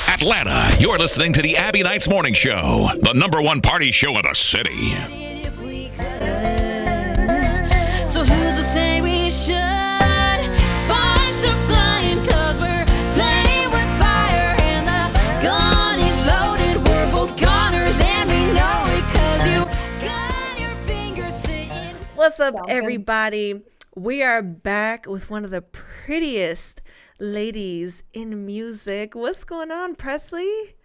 Atlanta, you're listening to the Abbie Knights Morning Show, the #1 party show in the city. So who's to say we should? Sparks are flying cause we're playing with fire, and the gun is loaded. We're both goners and we know it cause you got your fingers sitting. What's up, everybody? We are back with one of the prettiest ladies in music. What's going on, Presley?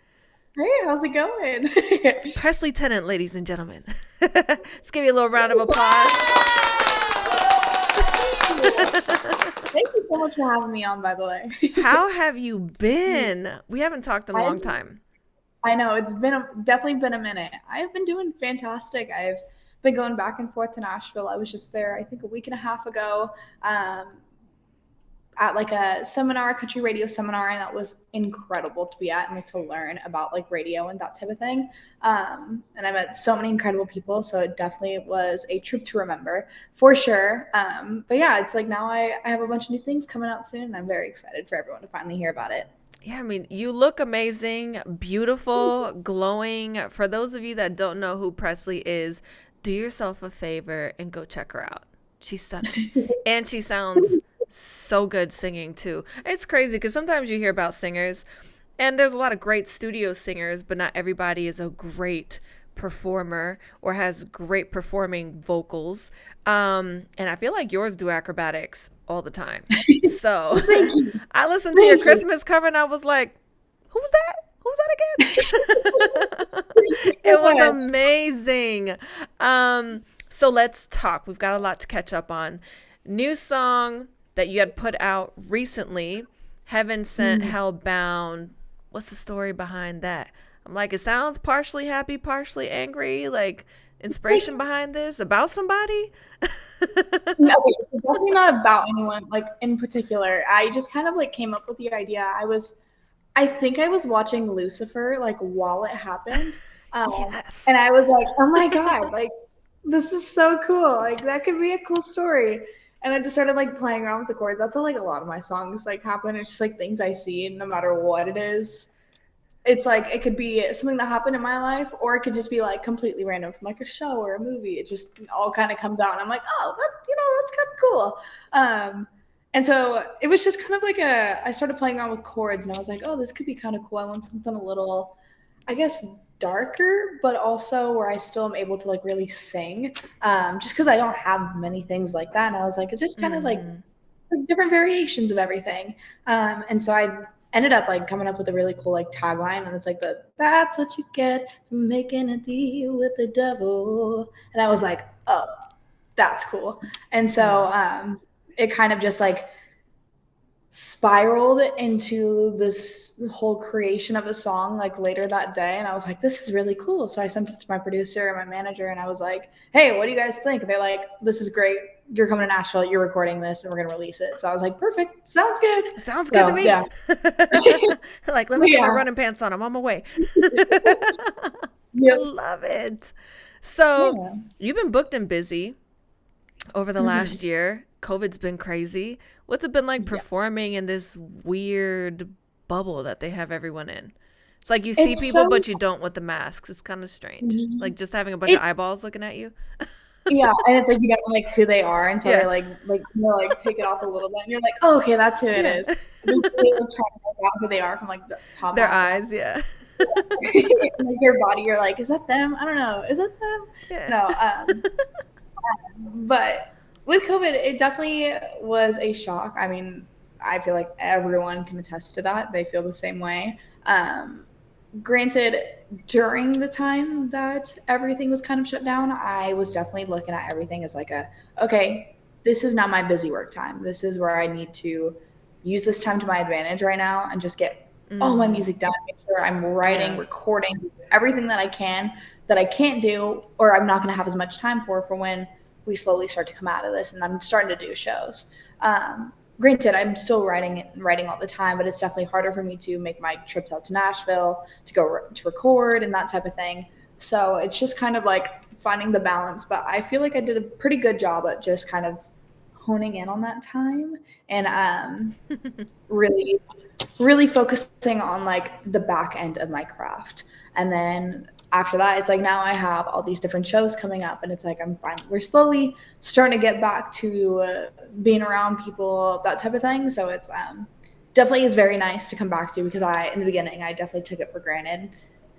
Hey, how's it going? Presley Tennant, ladies and gentlemen. Let's give you a little round of applause. Thank you so much for having me on, by the way. How have you been? We haven't talked in a long time. I know, it's definitely been a minute. I've been doing fantastic. I've been going back and forth to Nashville. I was just there, I think, a week and a half ago. At like a seminar, a country radio seminar, and that was incredible to be at and like to learn about like radio and that type of thing. And I met so many incredible people, so it definitely was a trip to remember for sure. But yeah, it's like now I have a bunch of new things coming out soon, and I'm very excited for everyone to finally hear about it. Yeah, I mean, you look amazing, beautiful, glowing. For those of you that don't know who Presley is, do yourself a favor and go check her out. She's stunning. And she sounds so good singing too. It's crazy because sometimes you hear about singers and there's a lot of great studio singers, but not everybody is a great performer or has great performing vocals. And I feel like yours do acrobatics all the time. So I listened to your Christmas cover and I was like, who's that? Who's that again? It was amazing. So let's talk. We've got a lot to catch up on. New song that you had put out recently, Heaven Sent, Hellbound. What's the story behind that? I'm like, it sounds partially happy, partially angry. Like, inspiration behind this? About somebody? No, it's definitely not about anyone like in particular. I just kind of like came up with the idea. I think I was watching Lucifer like while it happened. Yes. And I was like, oh my God, like this is so cool. Like that could be a cool story. And I just started like playing around with the chords. That's how like a lot of my songs like happen. It's just like things I see, no matter what it is. It's like it could be something that happened in my life, or it could just be like completely random from like a show or a movie. It just all kind of comes out, and I'm like, oh, that's kind of cool. And so it was just kind of like I started playing around with chords, and I was like, oh, this could be kind of cool. I want something a little, I guess, darker, but also where I still am able to like really sing, just because I don't have many things like that. And I was like, it's just kind of like different variations of everything. And so I ended up like coming up with a really cool like tagline, and it's like that's what you get from making a deal with the devil. And I was like, oh, that's cool. And so it kind of just like spiraled into this whole creation of a song like later that day, and I was like, this is really cool. So I sent it to my producer and my manager, and I was like, hey, what do you guys think? And they're like, this is great, you're coming to Nashville, you're recording this, and we're gonna release it. So I was like, perfect, sounds good. Sounds good to me. Yeah. Like, let me get my running pants on, I'm on my way. Yep. I love it. So you've been booked and busy over the last year. COVID's been crazy. What's it been like performing in this weird bubble that they have everyone in? It's like you see people, but you don't with the masks. It's kind of strange. Like just having a bunch of eyeballs looking at you. Yeah, and it's like you don't know like who they are until they like take it off a little bit, and you're like, oh, okay, that's who it is. And then they trying to work out who they are from like the top. Their eyes, yeah. Like your body, you're like, is that them? I don't know. Is that them? Yeah. No. But with COVID, it definitely was a shock. I mean, I feel like everyone can attest to that. They feel the same way. Granted, during the time that everything was kind of shut down, I was definitely looking at everything as like okay, this is not my busy work time. This is where I need to use this time to my advantage right now and just get all my music done. Make sure I'm writing, recording, everything that I can that I can't do, or I'm not going to have as much time for when we slowly start to come out of this and I'm starting to do shows. Granted, I'm still writing all the time, but it's definitely harder for me to make my trips out to Nashville to go to record and that type of thing. So it's just kind of like finding the balance, but I feel like I did a pretty good job at just kind of honing in on that time and really, really focusing on like the back end of my craft. And then after that, it's like now I have all these different shows coming up, and it's like I'm fine. We're slowly starting to get back to being around people, that type of thing. So it's definitely is very nice to come back to, because in the beginning, I definitely took it for granted.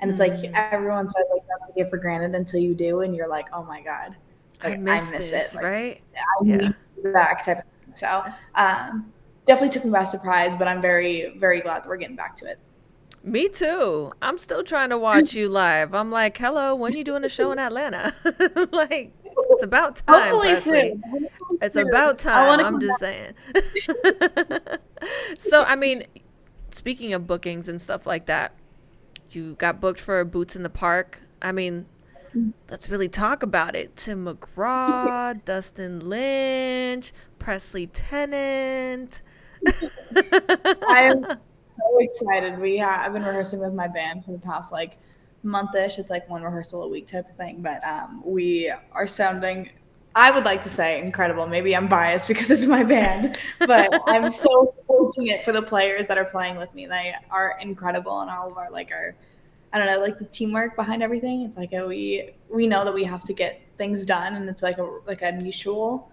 And it's like everyone says like don't take it for granted until you do, and you're like, oh my God, like, I miss this, it. Like, right? I need to be back type of thing. So definitely took me by surprise, but I'm very, very glad that we're getting back to it. Me too. I'm still trying to watch you live. I'm like, hello, when you doing a show in Atlanta? Like, it's about time, Hopefully Presley. soon. It's about time. I'm just saying. So, I mean, speaking of bookings and stuff like that, you got booked for Boots in the Park. I mean, let's really talk about it. Tim McGraw, Dustin Lynch, Presley Tennant. I'm so excited. I've been rehearsing with my band for the past like month-ish. It's like one rehearsal a week type of thing, but we are sounding, I would like to say, incredible. Maybe I'm biased because it's my band, but I'm so fortunate for the players that are playing with me. They are incredible, and all of our I don't know, like the teamwork behind everything. It's like we know that we have to get things done, and it's like a mutual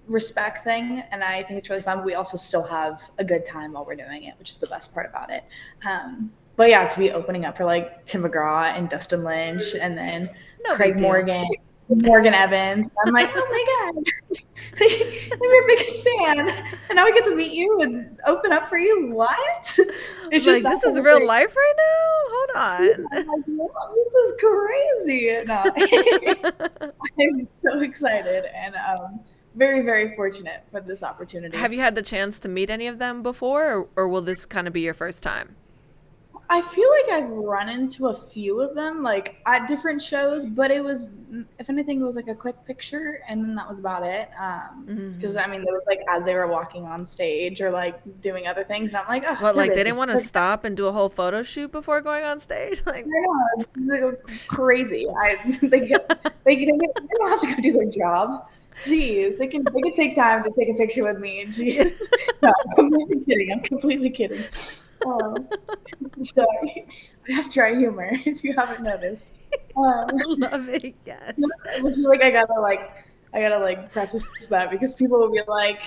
respect thing, and I think it's really fun. But we also still have a good time while we're doing it, which is the best part about it. But yeah, to be opening up for like Tim McGraw and Dustin Lynch, and then Craig Morgan Evans. I'm like, oh my God, I'm your biggest fan, and now I get to meet you and open up for you. What? It's like, this is real life right now? Hold on. I'm like, wow, this is crazy. No. I'm so excited, and very, very fortunate for this opportunity. Have you had the chance to meet any of them before, or will this kind of be your first time? I feel like I've run into a few of them, like at different shows, but it was, if anything, it was like a quick picture, and then that was about it. Because I mean, it was like as they were walking on stage or like doing other things, and I'm like, oh, what, like they didn't want to stop and do a whole photo shoot before going on stage? Like, it's crazy. They don't have to go do their job. Jeez, they can take time to take a picture with me. Jeez, no, I'm completely kidding. So I have dry humor, if you haven't noticed. Love it. Yes. I feel like I gotta preface that, because people will be like,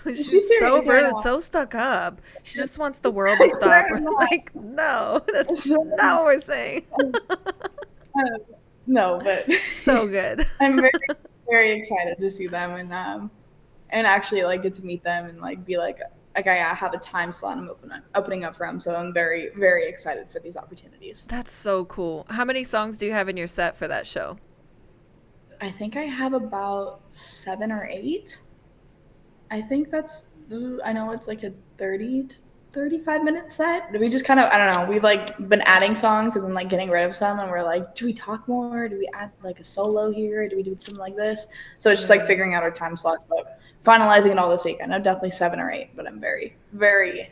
she's so rude, so stuck up. She just wants the world to stop. Like, no, that's not what we're saying. No, but so good. I'm very, very excited to see them and actually like get to meet them and like be like I have a time slot I'm opening up from, so I'm very, very excited for these opportunities. That's so cool. How many songs do you have in your set for that show? I think I have about 7 or 8. I think I know it's like a 30 to 35-minute set. We just kind of, I don't know, we've like been adding songs and then like getting rid of some, and we're like, do we talk more? Do we add like a solo here? Do we do something like this? So it's just like figuring out our time slots, but finalizing it all this week. I know definitely 7 or 8, but I'm very, very,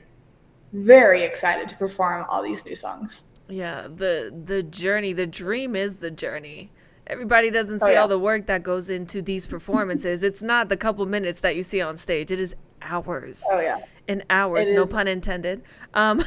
very excited to perform all these new songs. Yeah, the journey, the dream is the journey. Everybody doesn't see all the work that goes into these performances. It's not the couple minutes that you see on stage. It is hours. Oh yeah. And hours, no pun intended. But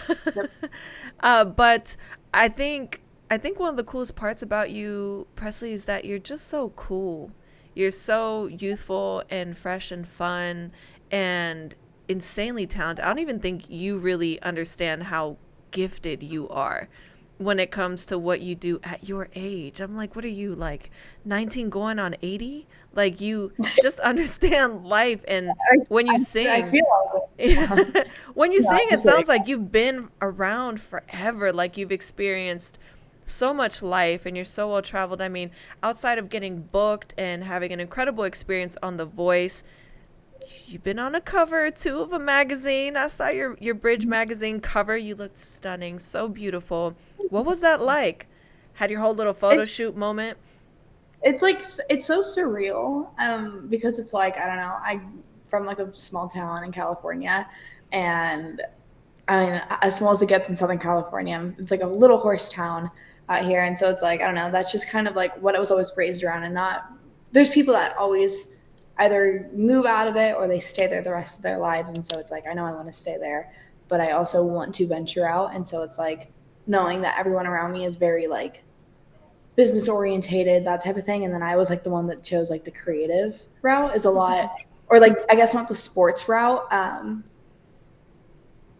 I think one of the coolest parts about you, Presley, is that you're just so cool. You're so youthful and fresh and fun and insanely talented. I don't even think you really understand how gifted you are when it comes to what you do at your age. I'm like, what are you, like 19 going on 80? Like, you just understand life. And when you sing, I feel it. When you sing, it sounds like you've been around forever. Like, you've experienced so much life and you're so well traveled. I mean, outside of getting booked and having an incredible experience on The Voice, you've been on a cover too of a magazine. I saw your Bridge magazine cover. You looked stunning, so beautiful. What was that like? Had your whole little photo shoot moment? It's like, it's so surreal, because it's like, I don't know, I'm from like a small town in California, and I mean, as small as it gets in Southern California, it's like a little horse town out here. And so it's like, I don't know, that's just kind of like what I was always raised around, and not, there's people that always either move out of it or they stay there the rest of their lives. And so it's like, I know I want to stay there, but I also want to venture out. And so it's like knowing that everyone around me is very like business orientated, that type of thing. And then I was like the one that chose like the creative route is a lot, or like, I guess not the sports route,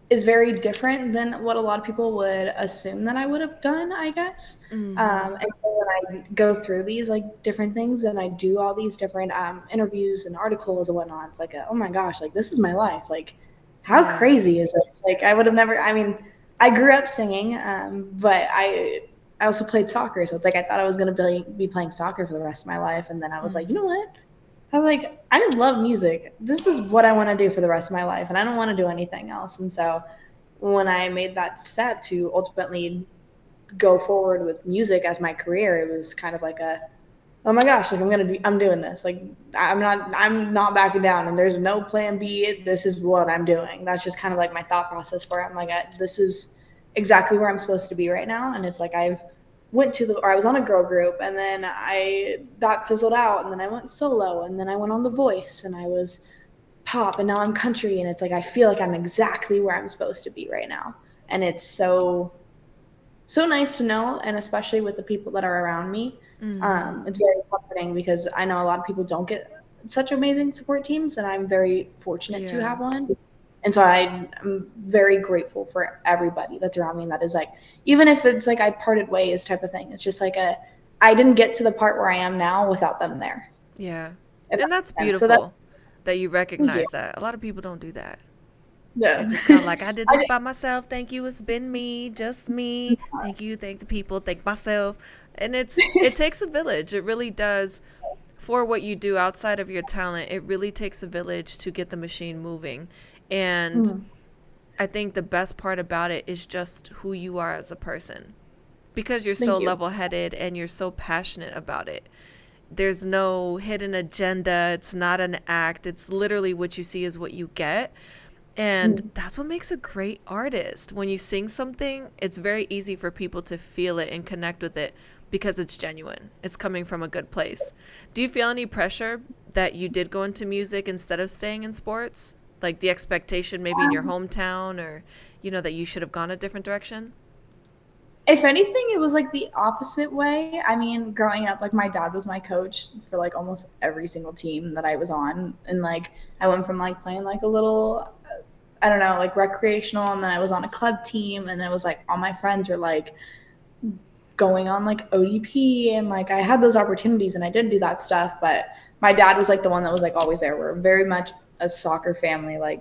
is very different than what a lot of people would assume that I would have done, I guess. And so when I go through these like different things and I do all these different interviews and articles and whatnot, it's like, oh my gosh, like this is my life. Like how crazy is this? Like I would have never, I mean, I grew up singing, but I also played soccer. So it's like, I thought I was going to be playing soccer for the rest of my life. And then I was like, you know what? I was like, I love music. This is what I want to do for the rest of my life, and I don't want to do anything else. And so when I made that step to ultimately go forward with music as my career, it was kind of like oh my gosh, like I'm doing this. Like I'm not backing down, and there's no plan B. This is what I'm doing. That's just kind of like my thought process for it. I'm like, this is exactly where I'm supposed to be right now. And it's like I was on a girl group, and then that fizzled out, and then I went solo, and then I went on The Voice, and I was pop, and now I'm country, and it's like I feel like I'm exactly where I'm supposed to be right now. And it's so nice to know, and especially with the people that are around me. It's very comforting because I know a lot of people don't get such amazing support teams, and I'm very fortunate to have one. And so I'm very grateful for everybody that's around me. And that is like, even if it's like I parted ways type of thing, it's just like I didn't get to the part where I am now without them there. Yeah. And that's beautiful that you recognize that. A lot of people don't do that. Yeah. They're just kind of like, I did this by myself. Thank you. It's been me, just me. Thank you. Thank the people. Thank myself. And it takes a village. It really does. For what you do outside of your talent, it really takes a village to get the machine moving. And I think the best part about it is just who you are as a person, because you're so level-headed and you're so passionate about it. There's no hidden agenda. It's not an act. It's literally what you see is what you get. And that's what makes a great artist. When you sing something, it's very easy for people to feel it and connect with it because it's genuine. It's coming from a good place. Do you feel any pressure that you did go into music instead of staying in sports? Like the expectation maybe in your hometown, or, that you should have gone a different direction? If anything, it was like the opposite way. I mean, growing up, like my dad was my coach for like almost every single team that I was on. And like I went from like playing like a little, I don't know, like recreational, and then I was on a club team, and it was like all my friends were like going on like ODP, and like I had those opportunities and I did do that stuff. But my dad was like the one that was like always there. We're very much a soccer family. Like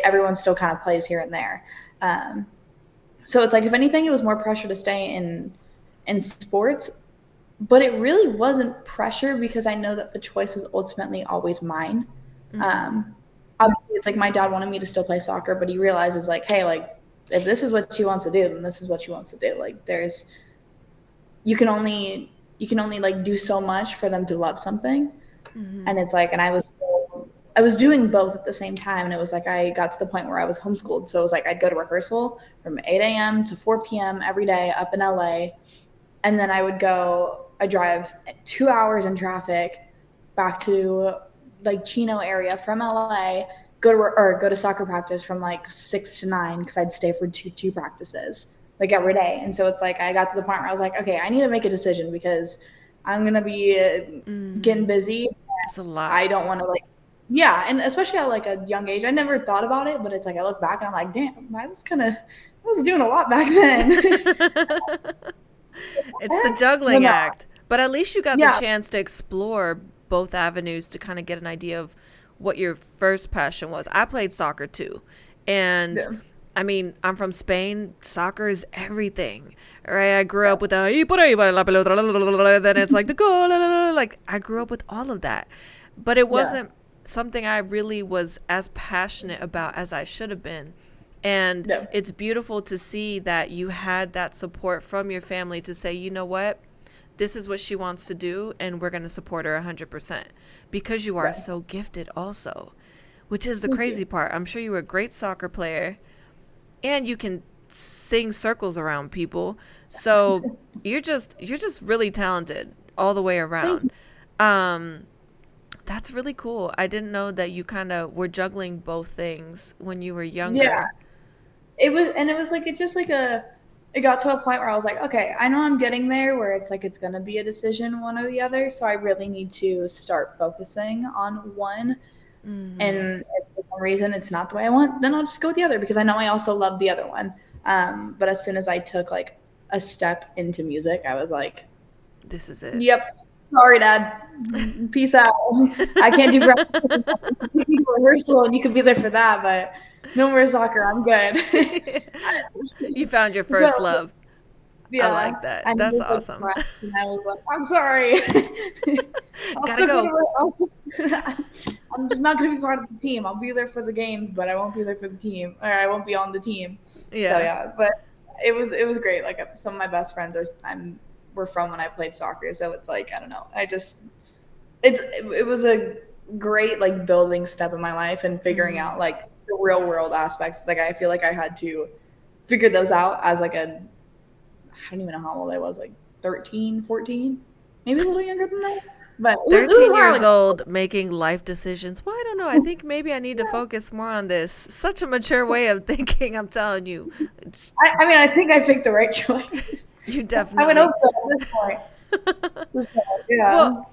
everyone still kind of plays here and there. So it's like, if anything, it was more pressure to stay in sports, but it really wasn't pressure because I know that the choice was ultimately always mine. Obviously it's like my dad wanted me to still play soccer, but he realizes like, hey, like if this is what she wants to do, then this is what she wants to do. Like you can only like do so much for them to love something. And it's like, and I was doing both at the same time. And it was like, I got to the point where I was homeschooled. So it was like, I'd go to rehearsal from 8 a.m. to 4 p.m. every day up in LA. And then I drive 2 hours in traffic back to like Chino area from LA, go to soccer practice from like 6 to 9. Cause I'd stay for two practices like every day. And so it's like, I got to the point where I was like, okay, I need to make a decision because I'm going to be getting busy. It's a lot. I don't want to like, yeah. And especially at like a young age, I never thought about it, but it's like, I look back and I'm like, damn, I was doing a lot back then. It's the juggling act, but at least you got the chance to explore both avenues to kind of get an idea of what your first passion was. I played soccer too. And I mean, I'm from Spain. Soccer is everything, right? I grew up with then it's like the goal, like I grew up with all of that, but it wasn't something I really was as passionate about as I should have been. And it's beautiful to see that you had that support from your family to say, you know what, this is what she wants to do, and we're going to support her 100% because you are so gifted also, which is the crazy part. I'm sure you were a great soccer player and you can sing circles around people. So you're just really talented all the way around. That's really cool. I didn't know that you kind of were juggling both things when you were Yeah, younger. it was like it got to a point where I was like, okay, I know I'm getting there where it's like it's gonna be a decision one or the other, so I really need to start focusing on one. Mm-hmm. And if for some reason it's not the way I want, then I'll just go with the other because I know I also love the other one. But as soon as I took like a step into music, I was like, This is it. yep, sorry, Dad, peace out. I can't do practice. You can do rehearsal and you can be there for that, but no more soccer. I'm good. You found your So first love. I yeah, like that. I That's needed like awesome. rest, and I was like, I'm sorry. I'll Gotta still go go. to. I'm just not gonna be part of the team. I'll be there for the games, but I won't be there for the team, or I won't be on the team. So Yeah. yeah, but it was great. Like some of my best friends were from when I played soccer, so it's like I don't know. It was a great like building step in my life and figuring Mm. out like the real world aspects. Like I feel like I had to figure those out as like I don't even know how old I was, like 13, 14, maybe a little younger than that. But it was 13 hard. years old making life decisions. Well, I don't know. I think maybe I need to focus more on this. Such a mature way of thinking, I'm telling you. It's, I mean, I think I picked the right choice. you I would definitely. hope so at this point. So, yeah. Well,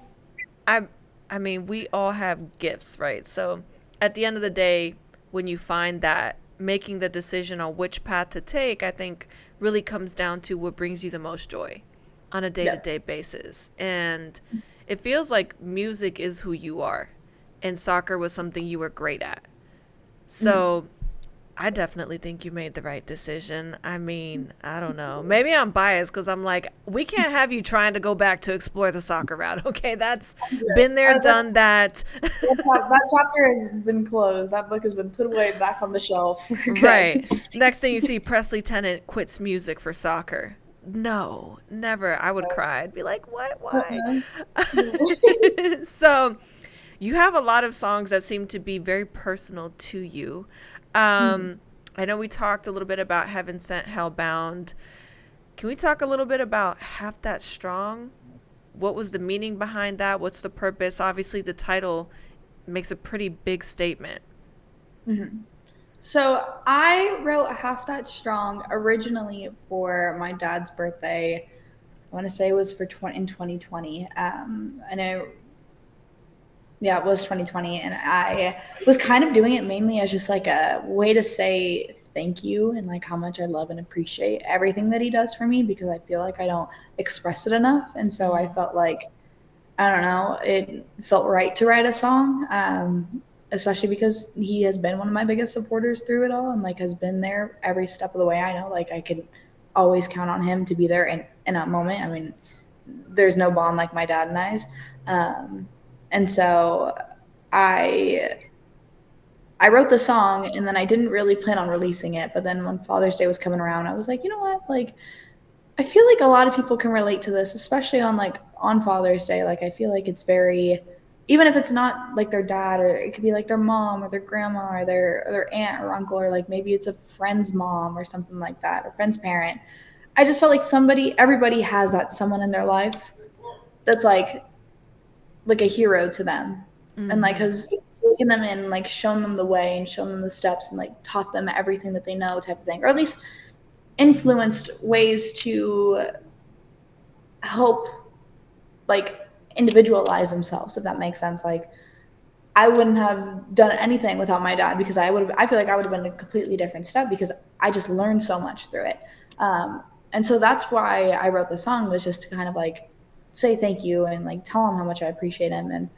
I I mean, we all have gifts, right? So at the end of the day, when you find that, making the decision on which path to take, I think really comes down to what brings you the most joy on a Yeah. day-to-day basis. And it feels like music is who you are, and soccer was something you were great at. Mhm. So I definitely think you made the right decision. I mean, I don't know. Maybe I'm biased because I'm like, we can't have you trying to go back to explore the soccer route. Okay, that's been there, That, done that. that chapter has been closed. That book has been put away back on the shelf. We're Right. good. Next thing you see, Presley Tennant quits music for soccer. No, never. I would cry. I'd be like, what? Why? Uh-uh. So, you have a lot of songs that seem to be very personal to you. Mhm. I know we talked a little bit about Heaven Sent, Hellbound. Can we talk a little bit about Half That Strong? What was the meaning behind that? What's the purpose? Obviously, the title makes a pretty big statement. Mhm. So I wrote Half That Strong originally for my dad's birthday. I want to say it was in 2020. And yeah, it was 2020. And I was kind of doing it mainly as just like a way to say thank you and like how much I love and appreciate everything that he does for me because I feel like I don't express it enough. And so I Mm. felt like I don't know. It felt right to write a song, especially because he has been one of my biggest supporters through it all and like has been there every step of the way. I know like I could always count on him to be there in that moment. I mean, there's no bond like my dad and I's. And so I I wrote the song and then I didn't really plan on releasing it. But then when Father's Day was coming around, I was like, you know what? Like I feel like a lot of people can relate to this, especially on Father's Day. Like I feel like it's very even if it's not like their dad or it could be like their mom or their grandma or their aunt or uncle or like maybe it's a friend's mom or something like that or friend's parent. I just felt like everybody has that someone in their life that's like a hero to them and like Mm-hmm. has taken them in, like shown them the way and shown them the steps and like taught them everything that they know type of thing. Or at least influenced ways to help like individualize themselves, if that makes sense. Like I wouldn't have done anything without my dad because I feel like I would have been a completely different step because I just learned so much through it. And so that's why I wrote the song, was just to kind of like say thank you and like tell him how much I appreciate him. And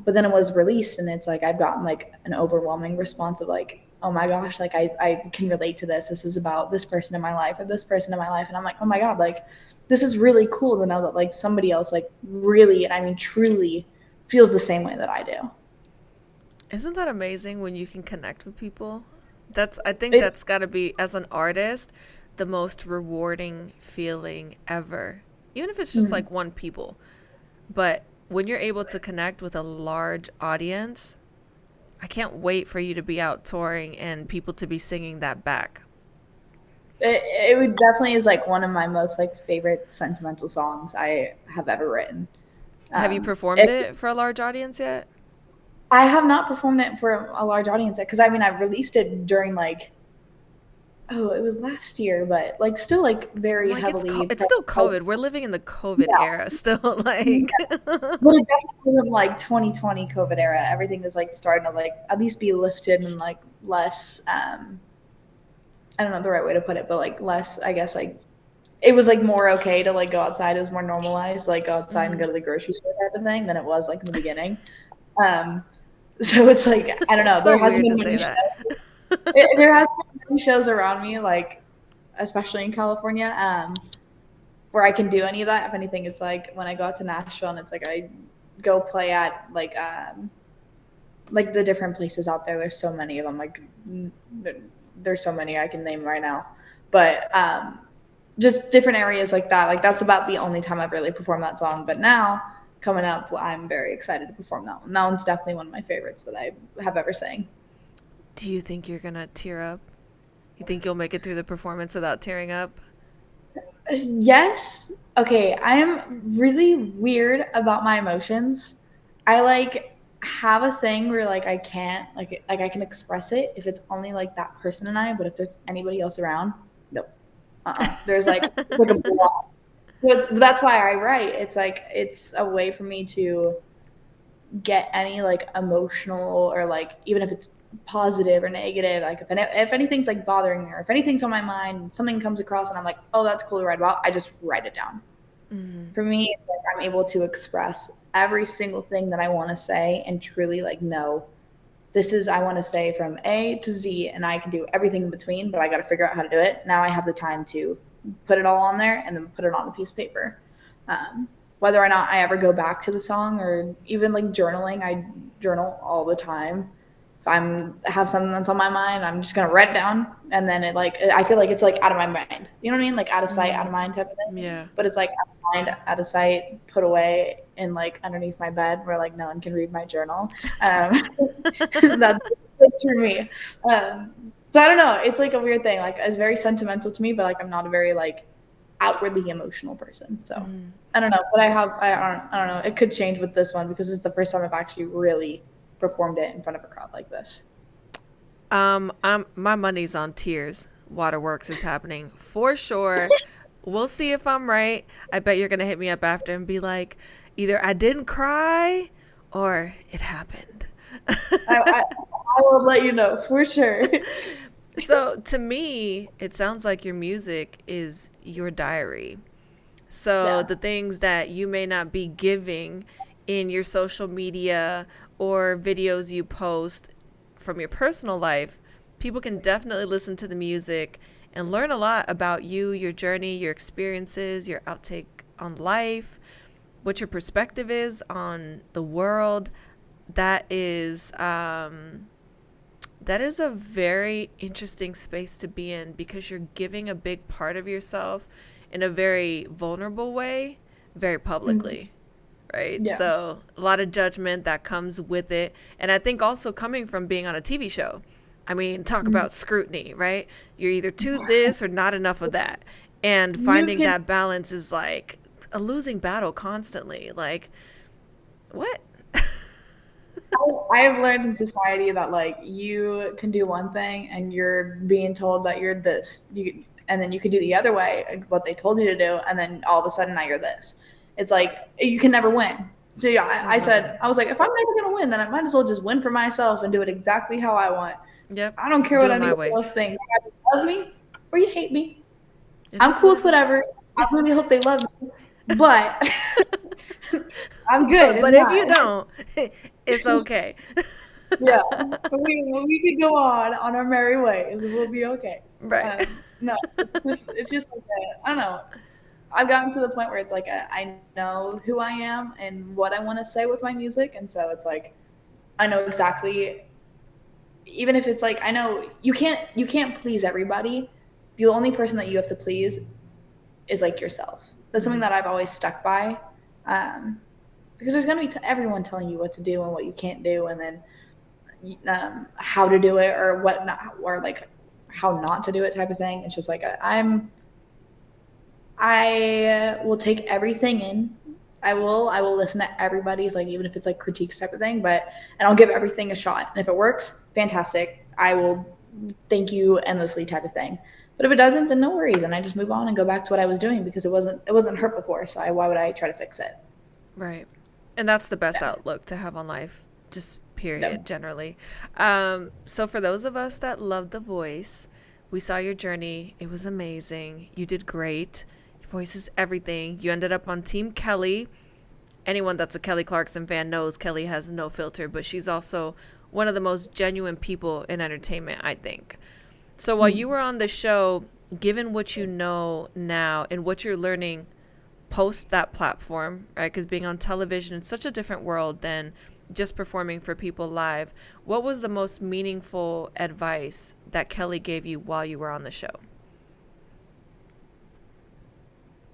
but then it was released and it's like I've gotten like an overwhelming response of like, oh my gosh, like I can relate to this. This is about this person in my life or this person in my life. And I'm like, oh my God, like this is really cool to know that like somebody else like really, and I mean truly feels the same way that I do. Isn't that amazing when you can connect with people? I think It, that's got to be, as an artist, the most rewarding feeling ever. Even if it's just mm, like one people. But when you're able to connect with a large audience, I can't wait for you to be out touring and people to be singing that back. it would definitely is like one of my most like favorite sentimental songs I have ever written. Have you performed it for a large audience yet? I have not performed it for a large audience yet, because I mean, I released it during like, it was last year, but like still like very Like heavily. it's still COVID. We're living in the COVID Yeah. era still. Like, But it definitely wasn't like 2020 COVID era. Everything is like starting to like at least be lifted and like less. I don't know the right way to put it, but like less. I guess like it was like more okay to like go outside. It was more normalized, to, like go outside and go to the grocery store type of thing than it was like in the beginning. So it's like I don't know. it's so There hasn't weird been to say many that. there hasn't been many shows around me, like especially in California, where I can do any of that. If anything, it's like when I go out to Nashville and it's like I go play at like the different places out there. There's so many of them. Like there's so many I can name right now, but just different areas like that. Like that's about the only time I've really performed that song. But now coming up, I'm very excited to perform that one. That one's definitely one of my favorites that I have ever sang. Do you think you're gonna tear up? You think you'll make it through the performance without tearing up? Yes. Okay, I am really weird about my emotions. I like have a thing where like I can't like I can express it if it's only like that person and I, but if there's anybody else around, nope. There's like a block. That's why I write. It's like it's a way for me to get any like emotional or like even if it's positive or negative, like if anything's like bothering me or if anything's on my mind, something comes across and I'm like, oh, that's cool to write about, I just write it down. For me, it's like I'm able to express every single thing that I want to say and truly like know this is I want to say from A to Z, and I can do everything in between, but I got to figure out how to do it. Now I have the time to put it all on there and then put it on a piece of paper. Whether or not I ever go back to the song or even like journaling, I journal all the time. If I have something that's on my mind, I'm just gonna write it down, and then it like I feel like it's like out of my mind. You know what I mean? Like out of sight, out of mind type of thing. Yeah. But it's like out of mind, out of sight, put away in like underneath my bed where like no one can read my journal. That's for me. So I don't know. It's like a weird thing. Like it's very sentimental to me, but like I'm not a very like outwardly emotional person. So I don't know. But I don't know. It could change with this one because it's the first time I've actually really performed it in front of a crowd like this. My money's on Tears. Waterworks is happening for sure. We'll see if I'm right. I bet you're gonna hit me up after and be like, either I didn't cry or it happened. I will let you know for sure. So to me, it sounds like your music is your diary. So the things that you may not be giving in your social media or videos you post from your personal life, people can definitely listen to the music and learn a lot about you, your journey, your experiences, your outtake on life, what your perspective is on the world. That is a very interesting space to be in because you're giving a big part of yourself in a very vulnerable way, very publicly. Right? Yeah. So a lot of judgment that comes with it. And I think also coming from being on a TV show, I mean, talk about scrutiny, right? You're either to this or not enough of that. And finding that balance is like a losing battle constantly. Like, what? I have learned in society that like you can do one thing and you're being told that you're this, and then you can do the other way, what they told you to do, and then all of a sudden now you're this. It's like you can never win. So yeah, I was like, if I'm never gonna win, then I might as well just win for myself and do it exactly how I want. Yep. I don't care what anybody else thinks. You love me or you hate me. I'm cool with whatever. I really hope they love me, but I'm good. But if you don't, it's okay. Yeah, we could go on our merry ways. We'll be okay. Right. No, it's just like I don't know. I've gotten to the point where it's like I know who I am and what I want to say with my music, and so it's like I know exactly. Even if it's like I know you can't please everybody. The only person that you have to please is like yourself. That's something that I've always stuck by, because there's gonna be everyone telling you what to do and what you can't do, and then how to do it or what not, or like how not to do it type of thing. It's just like I will take everything in I will listen to everybody's, like, even if it's like critiques type of thing, and I'll give everything a shot. And if it works, fantastic. I will thank you endlessly type of thing. But if it doesn't, then no worries. And I just move on and go back to what I was doing because it wasn't hurt before. So why would I try to fix it? Right. And that's the best outlook to have on life, just period, generally. So for those of us that love The Voice, we saw your journey. It was amazing. You did great. Your voice is everything. You ended up on Team Kelly. Anyone that's a Kelly Clarkson fan knows Kelly has no filter, but she's also one of the most genuine people in entertainment, I think. So while you were on the show, given what you know now and what you're learning post that platform, right? Because being on television is such a different world than just performing for people live. What was the most meaningful advice that Kelly gave you while you were on the show?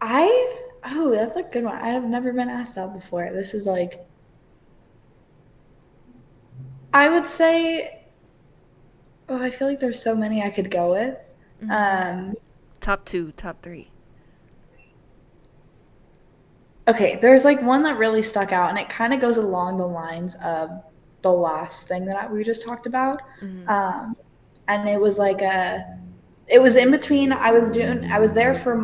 That's a good one. I have never been asked that before. This is like, I would say, I feel like there's so many I could go with. Top 2, top 3. Okay, there's like one that really stuck out, and it kind of goes along the lines of the last thing that we just talked about. And it was like it was in between. I was there for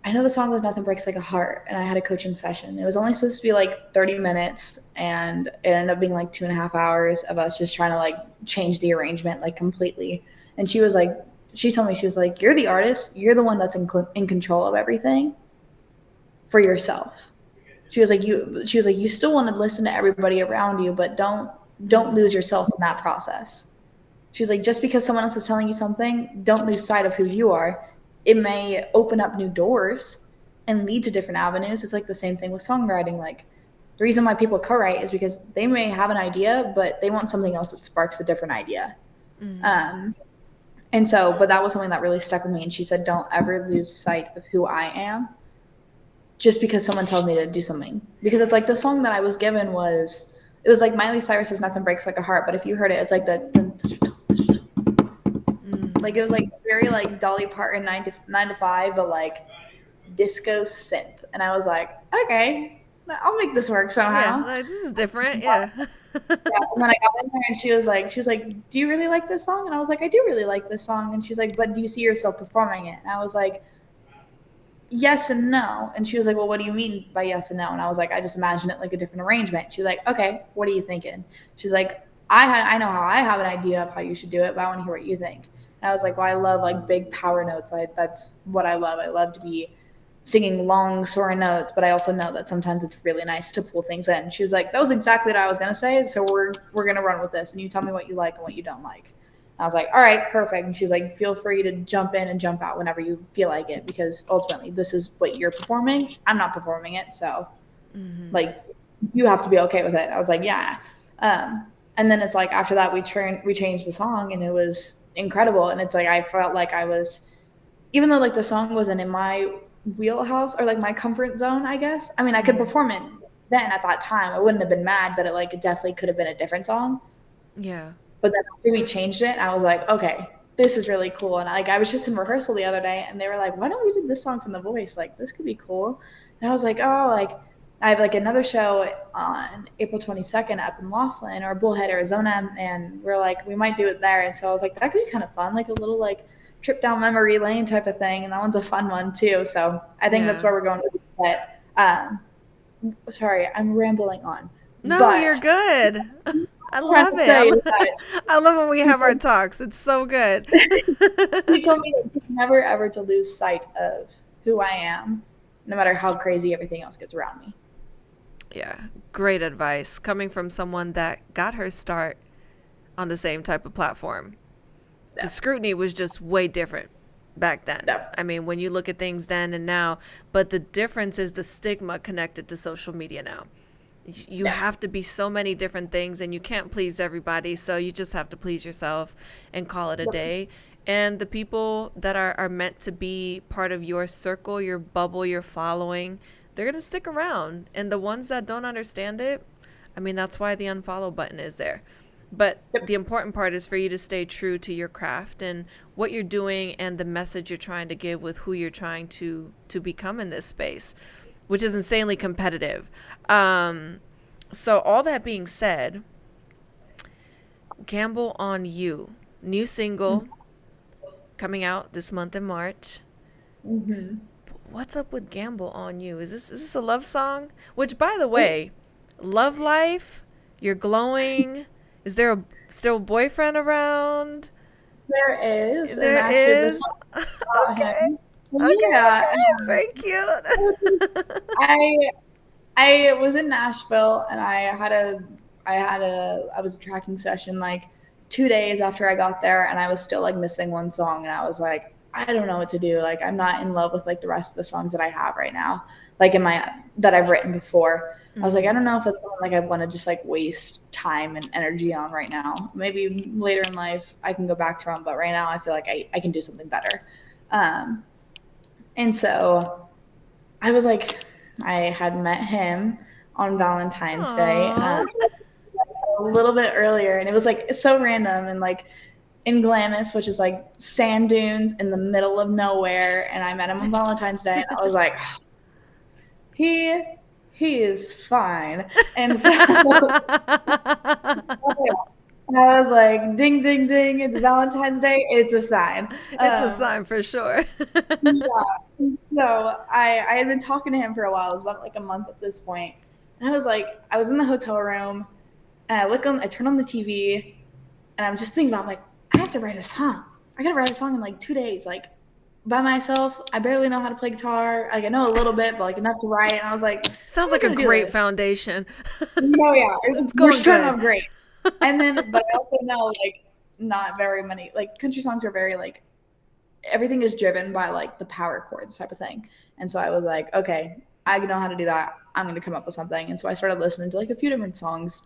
I know the song was Nothing Breaks Like a Heart, and I had a coaching session. It was only supposed to be like 30 minutes, and it ended up being like 2.5 hours of us just trying to like change the arrangement like completely. And she told me, she was like, you're the artist. You're the one that's in control of everything for yourself. She was like, you still want to listen to everybody around you, but don't lose yourself in that process. She's like, just because someone else is telling you something, don't lose sight of who you are. It may open up new doors and lead to different avenues. It's like the same thing with songwriting. Like, the reason why people co-write is because they may have an idea, but they want something else that sparks a different idea. And so, but that was something that really stuck with me. And she said, don't ever lose sight of who I am just because someone tells me to do something. Because it's like the song that I was given it was like Miley Cyrus's Nothing Breaks Like a Heart. But if you heard it, it's like like, it was like very like Dolly Parton 9 to 5, but like disco synth. And I was like, okay, I'll make this work somehow. Yeah, like, this is different. Yeah. And then I got in there, and she was like, do you really like this song? And I was like, I do really like this song. And she's like, but do you see yourself performing it? And I was like, yes and no. And she was like, well, what do you mean by yes and no? And I was like, I just imagine it like a different arrangement. She was like, okay, what are you thinking? She's like, I know how I have an idea of how you should do it, but I want to hear what you think. And I was like, well, I love like big power notes. That's what I love. I love to be singing long, soaring notes, but I also know that sometimes it's really nice to pull things in. She was like, that was exactly what I was going to say. So we're going to run with this, and you tell me what you like and what you don't like. And I was like, all right, perfect. And she's like, feel free to jump in and jump out whenever you feel like it, because ultimately this is what you're performing. I'm not performing it. So like, you have to be okay with it. I was like, yeah. And then it's like, after that, we changed the song, and it was incredible. And it's like, I felt like I was, even though like the song wasn't in my wheelhouse or like my comfort zone, I guess. I mean, I could perform it then at that time. I wouldn't have been mad, but it definitely could have been a different song. Yeah. But then after we changed it, I was like, okay, this is really cool. And I was just in rehearsal the other day, and they were like, why don't we do this song from The Voice? Like, this could be cool. And I was like, oh, like, I have like another show on April 22nd up in Laughlin or Bullhead, Arizona, and we're like, we might do it there. And so I was like, that could be kind of fun, like a little like trip down memory lane type of thing. And that one's a fun one too. So I think that's where we're going with it. But sorry, I'm rambling on. No, but you're good. I love it. I love when we have our talks. It's so good. You told me never ever to lose sight of who I am, no matter how crazy everything else gets around me. Yeah, great advice coming from someone that got her start on the same type of platform. The scrutiny was just way different back then. I mean, when you look at things then and now, but the difference is the stigma connected to social media now. You have to be so many different things, and you can't please everybody, so you just have to please yourself and call it a day. And the people that are meant to be part of your circle, your bubble, your following, they're going to stick around. And the ones that don't understand it, I mean, that's why the unfollow button is there. But the important part is for you to stay true to your craft and what you're doing and the message you're trying to give with who you're trying to become in this space. which is insanely competitive. So all that being said, Gamble on You, new single coming out this month in March. Mm-hmm. What's up with Gamble on You? Is this a love song? Which, by the way, love life, you're glowing. Is there still a boyfriend around? There is. There and actually, is. this song is about Okay. him. Okay. Yeah. It's very cute. I was in Nashville and I was a tracking session like 2 days after I got there, and I was still like missing one song, and I was like, I don't know what to do. Like, I'm not in love with like the rest of the songs that I have right now, like that I've written before. I was like, I don't know if it's something like I want to just like waste time and energy on right now. Maybe later in life I can go back to them, but right now I feel like I can do something better. And so I was like, I had met him on Valentine's Day Aw. a little bit earlier, and it was like so random and like in Glamis, which is like sand dunes in the middle of nowhere. And I met him on Valentine's Day, and I was like, he is fine. And so I was like, ding, ding, ding, it's Valentine's Day, it's a sign. It's a sign for sure. Yeah. So I had been talking to him for a while. It was about like a month at this point. And I was like, I was in the hotel room, and I turn on the TV, and I'm just thinking about like, I have to write a song. I gotta write a song in like 2 days, like by myself. I barely know how to play guitar. Like I know a little bit, but like enough to write. And I was like, Sounds I'm like a gonna do great this. foundation. No, yeah, It's we're going starting good. off great. And then, but I also know like not very many like country songs are very like everything is driven by like the power chords type of thing. And so I was like, okay, I know how to do that. I'm gonna come up with something. And so I started listening to like a few different songs,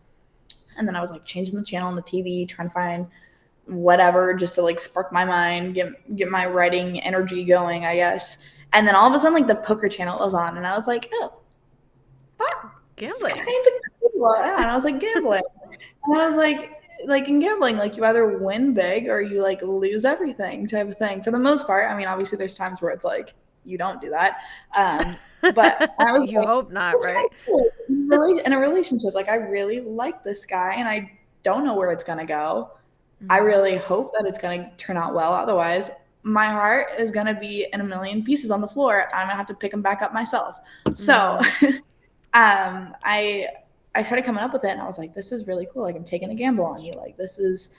and then I was like changing the channel on the TV, trying to find whatever just to like spark my mind, get my writing energy going, I guess. And then all of a sudden like the poker channel was on, and I was like, oh, Gambling. kind of cool. Yeah, and I was like, gambling. And I was like in gambling, like you either win big or you like lose everything type of thing. For the most part, I mean, obviously there's times where it's like you don't do that. But I was You like, hope not, this is right? cool. In a relationship, like I really like this guy, and I don't know where it's gonna go. I really hope that it's gonna turn out well. Otherwise, my heart is gonna be in a million pieces on the floor. I'm gonna have to pick them back up myself. So I started coming up with it, and I was like, this is really cool. Like I'm taking a gamble on you. Like this is,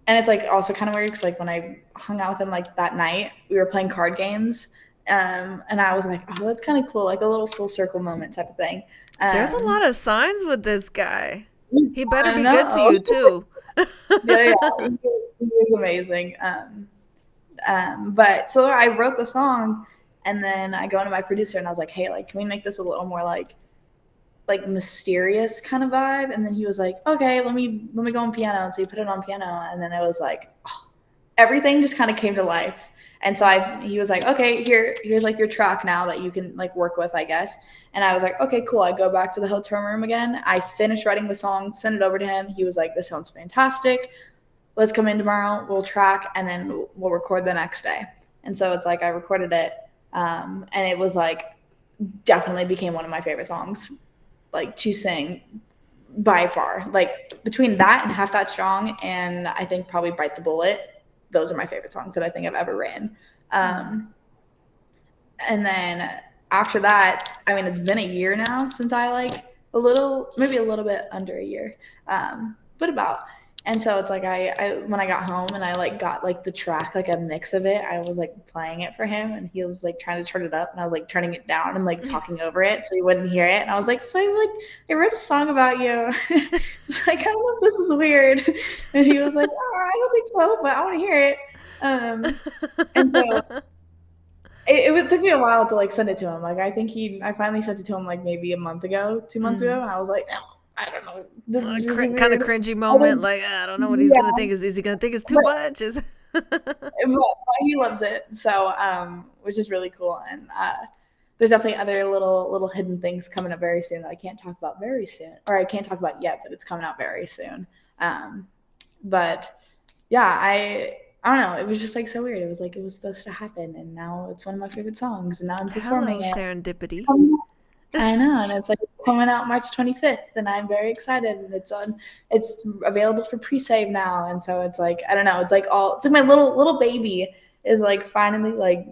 and it's like also kind of weird because like when I hung out with him like that night, we were playing card games, and I was like, oh, that's kind of cool, like a little full circle moment type of thing. There's a lot of signs with this guy. He better I be good to know. you too. Yeah, he was amazing. But so I wrote the song, and then I go into my producer and I was like, hey, like, can we make this a little more like mysterious kind of vibe? And then he was like, okay, let me go on piano. And so he put it on piano, and then it was like, oh, everything just kind of came to life. And so he was like, okay, here's like your track now that you can like work with, I guess. And I was like, okay, cool. I go back to the hotel room again. I finished writing the song, send it over to him. He was like, this sounds fantastic. Let's come in tomorrow. We'll track, and then we'll record the next day. And so it's like I recorded it, and it was like definitely became one of my favorite songs, like to sing by far. Like between that and Half That Strong, and I think probably Bite the Bullet, those are my favorite songs that I think I've ever written. And then after that, I mean, it's been a year now since I like maybe a little bit under a year, but about. And so it's like I when I got home and I like got like the track, like a mix of it, I was like playing it for him, and he was like trying to turn it up, and I was like turning it down and like talking over it so he wouldn't hear it. And I was like, so I wrote a song about you. Like, I don't know if this is weird. And he was like, oh, I don't think so, but I want to hear it. And so it took me a while to like send it to him. Like I think I finally sent it to him like maybe a month ago, 2 months ago, and I was like, no, I don't know. This is really Kind of weird. cringy moment. Like, I don't know what he's going to think. Is he going to think it's too much? But he loves it. So, which is really cool. And there's definitely other little hidden things coming up very soon that I can't talk about very soon. Or I can't talk about yet, but it's coming out very soon. But yeah, I don't know. It was just like so weird. It was like it was supposed to happen, and now it's one of my favorite songs, and now I'm performing Hello, it. serendipity. I know, and it's like coming out March 25th, and I'm very excited. And it's available for pre-save now, and so it's like I don't know, it's like my little baby is like finally like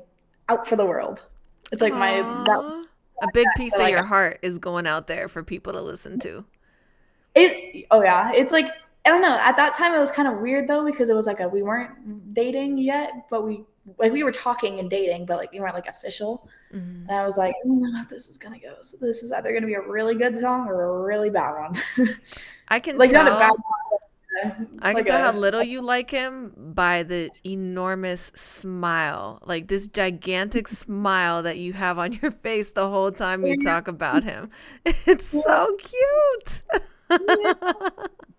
out for the world. It's like my Aww. A big piece of like your heart is going out there for people to listen to. it's like I don't know. At that time, it was kind of weird though because it was like we weren't dating yet, but we were talking and dating, but like we weren't like official. Mhm. And I was like, I don't know how this is gonna go. So this is either gonna be a really good song or a really bad one. I can Like not a bad tell. song, I can like tell how a little you like him by the enormous smile, like this gigantic smile that you have on your face the whole time you talk about him. It's so cute.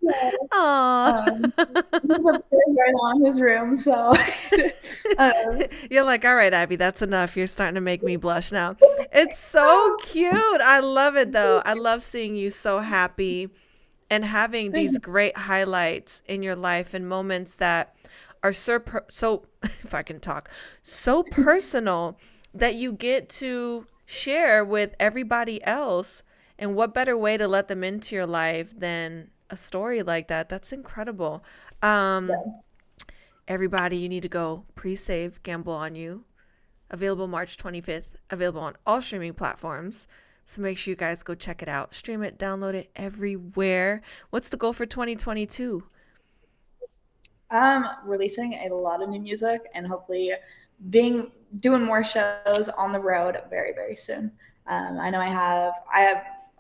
yeah. Aw. He's upstairs right now in his room, so You're like, all right, Abby, that's enough. You're starting to make me blush now. It's so cute. I love it though. I love seeing you so happy and having these great highlights in your life and moments that are so if I can talk, so personal that you get to share with everybody else. And what better way to let them into your life than a story like that? That's incredible. Um, Everybody, you need to go pre-save Gamble on You. Available March 25th. Available on all streaming platforms. So make sure you guys go check it out. Stream it, download it everywhere. What's the goal for 2022? releasing a lot of new music and hopefully doing more shows on the road very, very soon. I know I have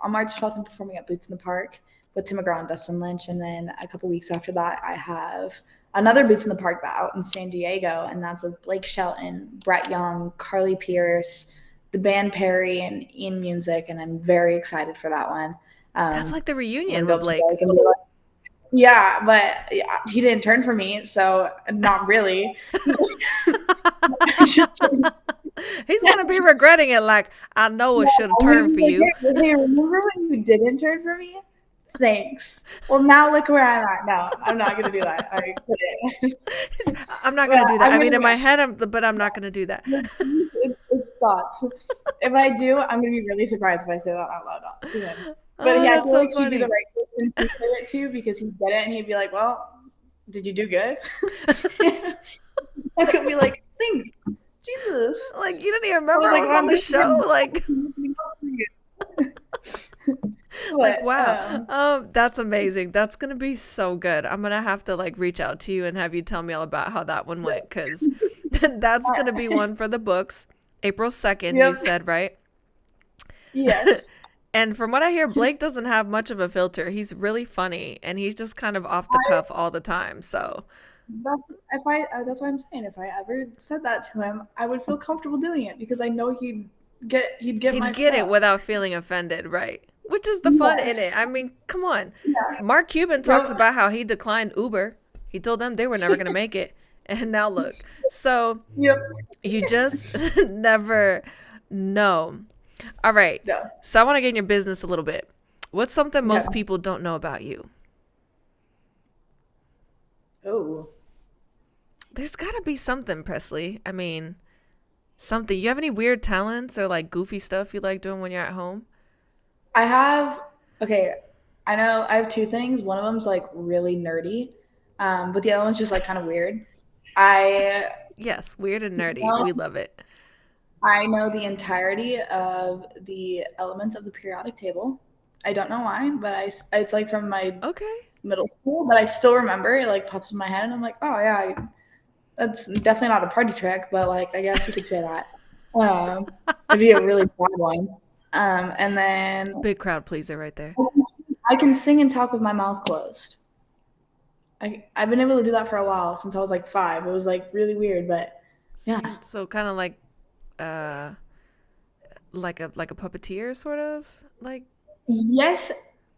on March 12th I'm performing at Boots in the Park with Tim McGraw and Dustin Lynch, and then a couple weeks after that I have another Boots in the Park out in San Diego, and that's with Blake Shelton, Brett Young, Carly Pierce, the band Perry, and Ian Music, and I'm very excited for that one. That's like the I'm reunion gonna with go up to Blake. Blake and be like, yeah, but yeah, he didn't turn for me, so not really. He's gonna be regretting it. Like, I know it should have turned for you. Hey, remember when you didn't turn for me? Thanks. Well, now look where I'm at. No, I'm not gonna do that. I couldn't. I'm not gonna do that. I'm I mean, gonna in my head, but I'm not gonna do that. it's thoughts. If I do, I'm gonna be really surprised if I say that out loud to him. But Oh, yeah, I that's feel so like he'd be the funny. right person to say it to because he did it, and he'd be like, "Well, did you do good?" I could be like, "Thanks, Jesus." Like, you didn't even I remember was I like, was well, on I'm the just show. Like, like, but wow. That's amazing. That's gonna be so good. I'm gonna have to like reach out to you and have you tell me all about how that one went, because that's gonna be one for the books. April 2nd, you yep, said, right? yes. And from what I hear, Blake doesn't have much of a filter. He's really funny and he's just kind of off the cuff all the time. So That's what I'm saying. If I ever said that to him, I would feel comfortable doing it because I know he'd get my he'd get it stuff. without feeling offended, right? Which is the fun in Yes. it. I mean, come on. Yeah. Mark Cuban talks Yep. about how he declined Uber. He told them they were never going to make it. And now look. So Yep. you just never know. All right. No. So I want to get in your business a little bit. What's something most Yeah. people don't know about you? Oh. There's got to be something, Presley. I mean, something. You have any weird talents or like goofy stuff you like doing when you're at home? I have okay. I know I have two things. One of them's like really nerdy, but the other one's just like kind of weird. I Yes, weird and nerdy. know We love it. I know the entirety of the elements of the periodic table. I don't know why, but it's like from my Okay. middle school, but I still remember it. Like pops in my head, and I'm like, oh yeah, that's definitely not a party trick, but like I guess you could say that. It'd be a really bad one. And then Big crowd pleaser right there. I can sing and talk with my mouth closed. I've been able to do that for a while since I was like 5. It was like really weird, but yeah. So kind of uh like a puppeteer sort of Yes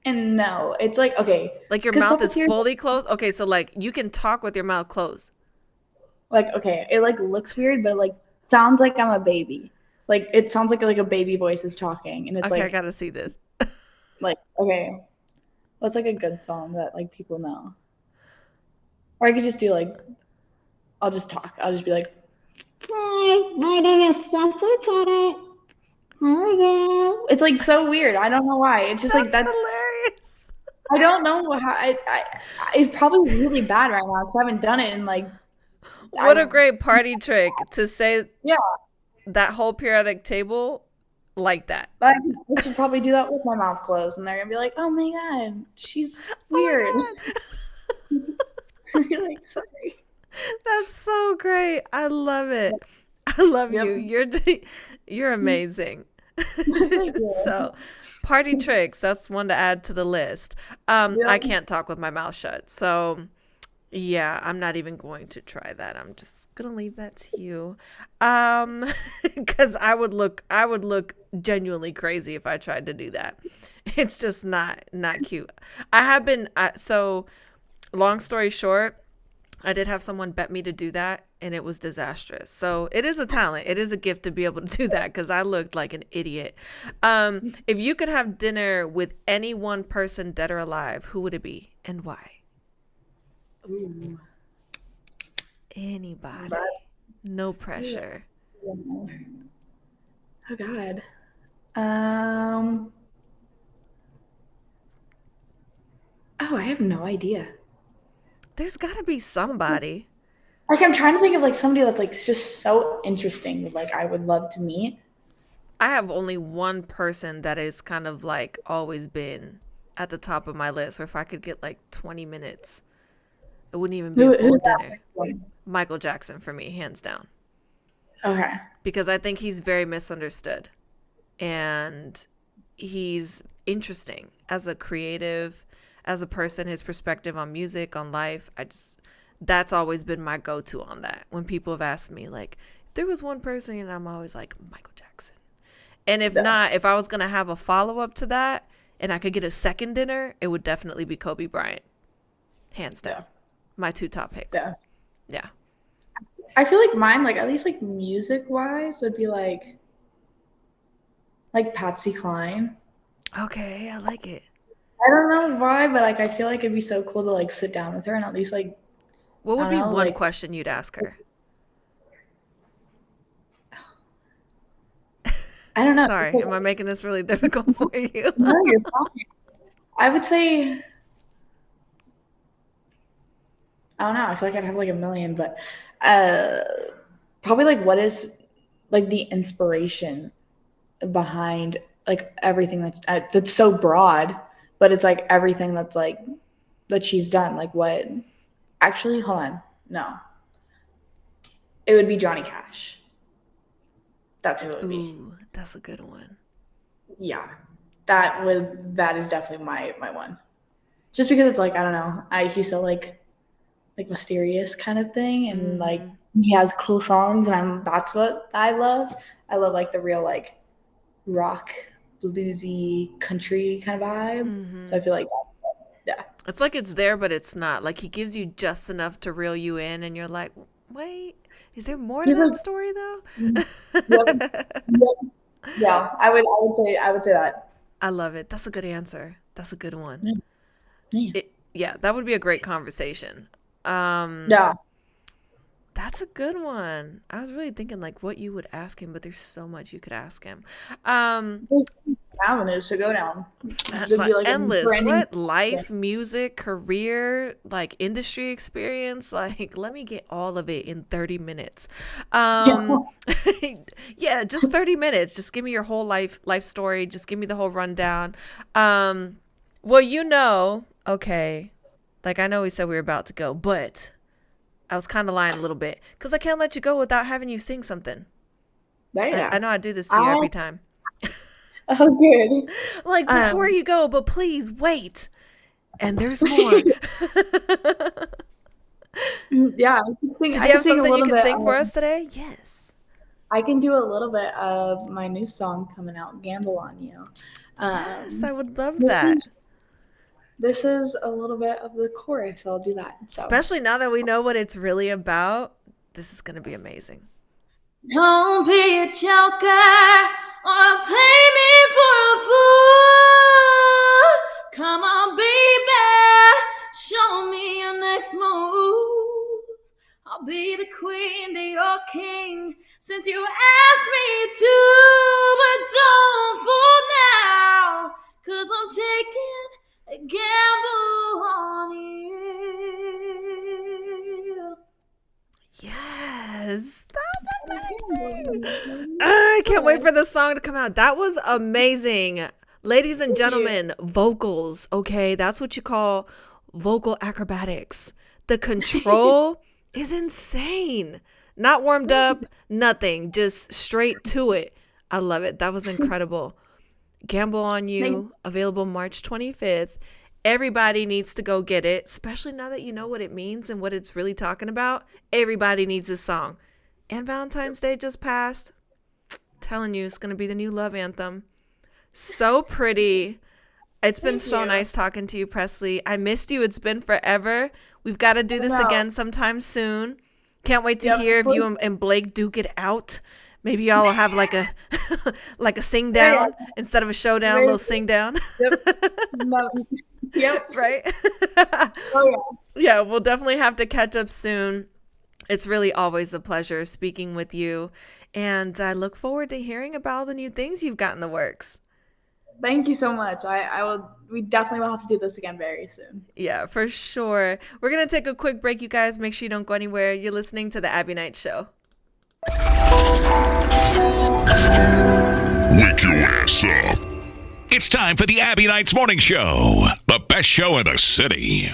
and no. It's like okay, like your because mouth is puppeteers fully closed. Okay, so like you can talk with your mouth closed. like okay, it like looks weird, but it, like sounds like I'm a baby. Like it sounds like a baby voice is talking, and it's Okay, I gotta see this. like okay, what's like a good song that like people know? Or I could just do like I'll just talk. I'll just be like, "Hi, my name is Presley Tennant. It's like so weird. I don't know why. It's just like That's that. hilarious. I don't know how. It's probably really bad right now because I haven't done it in like. What a great party trick to say Yeah, that whole periodic table like that. but I should probably do that with my mouth closed, and they're gonna be like, "Oh my god, she's weird." Oh my God. You're like, sorry. That's so great. I love it. I love Yep. you. You're amazing. Thank you. So, party tricks, that's one to add to the list. I Yep. can't talk with my mouth shut. So, yeah, I'm not even going to try that. I'm just going to leave that to you. Cuz I would look genuinely crazy if I tried to do that. It's just not cute. I have been so long story short, I did have someone bet me to do that, and it was disastrous. So it is a talent. It is a gift to be able to do that because I looked like an idiot. If you could have dinner with any one person, dead or alive, who would it be and why? Ooh. Anybody. No pressure. Oh God. Oh, I have no idea. There's got to be somebody. Like I'm trying to think of like somebody that's like just so interesting that like I would love to meet. I have only one person that is kind of like always been at the top of my list, or if I could get like 20 minutes, it wouldn't even be a full Who's that dinner. one? Michael Jackson for me, hands down. Okay. Because I think he's very misunderstood. And he's interesting as a creative, as a person, his perspective on music, on life. That's always been my go-to on that. When people have asked me, like, if there was one person, and I'm always like, Michael Jackson. And if not, if I was going to have a follow-up to that and I could get a second dinner, it would definitely be Kobe Bryant. Hands down. My two top picks. Yeah. I feel like mine, like at least like music-wise, would be like Patsy Cline. Okay, I like it. I don't know why, but like I feel like it'd be so cool to like sit down with her and at least like What would I be don't know, one like- question you'd ask her? I don't know. Sorry, am I making this really difficult for you? No, you're fine. I would say I don't know. I feel like I'd have like a million, but probably like what is like the inspiration behind like everything that's so broad, but it's like everything that's like that she's done. Like what? Actually, hold on. No, it would be Johnny Cash. That's who it would be. Ooh, that's a good one. Yeah, that is definitely my one. Just because it's like I don't know, he's so like mysterious kind of thing, and like he has cool songs, and that's what I love. I love like the real like rock, bluesy, country kind of vibe. So I feel like yeah, It's like it's there, but it's not. Like he gives you just enough to reel you in, and you're like, wait, is there more to He's that like- story though? yeah. I would say that. I love it. That's a good answer. That's a good one. Yeah. Yeah, that would be a great conversation. Yeah. That's a good one. I was really thinking like what you would ask him, but there's so much you could ask him. There's avenues to go down. There'd be, like, a Endless. branding- What life, music, career, like industry experience? Like, let me get all of it in 30 minutes. Yeah, just 30 minutes. Just give me your whole life story. Just give me the whole rundown. Well, okay. Like I know we said we were about to go, but I was kind of lying a little bit because I can't let you go without having you sing something. Yeah. I know I do this to you every time. Oh, good. Like before you go, but please wait. And there's more. Yeah. Did you have something you can sing for us today? Yes. I can do a little bit of my new song coming out, Gamble on You. Yes, I would love that. This is a little bit of the chorus. I'll do that. So. Especially now that we know what it's really about. This is going to be amazing. Don't be a joker or play me for a fool. Come on, baby, show me your next move. I'll be the queen to your king since you asked me to. But don't fool now, 'cause I'm taking a gamble on you. Yes, that was amazing. I can't wait for the song to come out. That was amazing. Ladies and gentlemen, vocals, okay? That's what you call vocal acrobatics. The control is insane. Not warmed up, nothing, just straight to it. I love it. That was incredible. Gamble on You, Thanks. available March 25th. Everybody needs to go get it, especially now that you know what it means and what it's really talking about. Everybody needs this song. And Valentine's Day just passed. Telling you, it's going to be the new love anthem. So pretty. It's been Thank so you. nice talking to you, Presley. I missed you. It's been forever. We've got to do this know. again sometime soon. Can't wait to Yep, hear if please. you and Blake duke it out. Maybe y'all will have like a like a sing down instead of a showdown, a little sing down. Yep. No. Yep. Right? Oh, Yeah, we'll definitely have to catch up soon. It's really always a pleasure speaking with you. And I look forward to hearing about the new things you've got in the works. Thank you so much. I will. We definitely will have to do this again very soon. Yeah, for sure. We're going to take a quick break, you guys. Make sure you don't go anywhere. You're listening to the Abbie Knights Show. Wake your ass up. It's time for the Abbie Knights Morning Show, the best show in the city.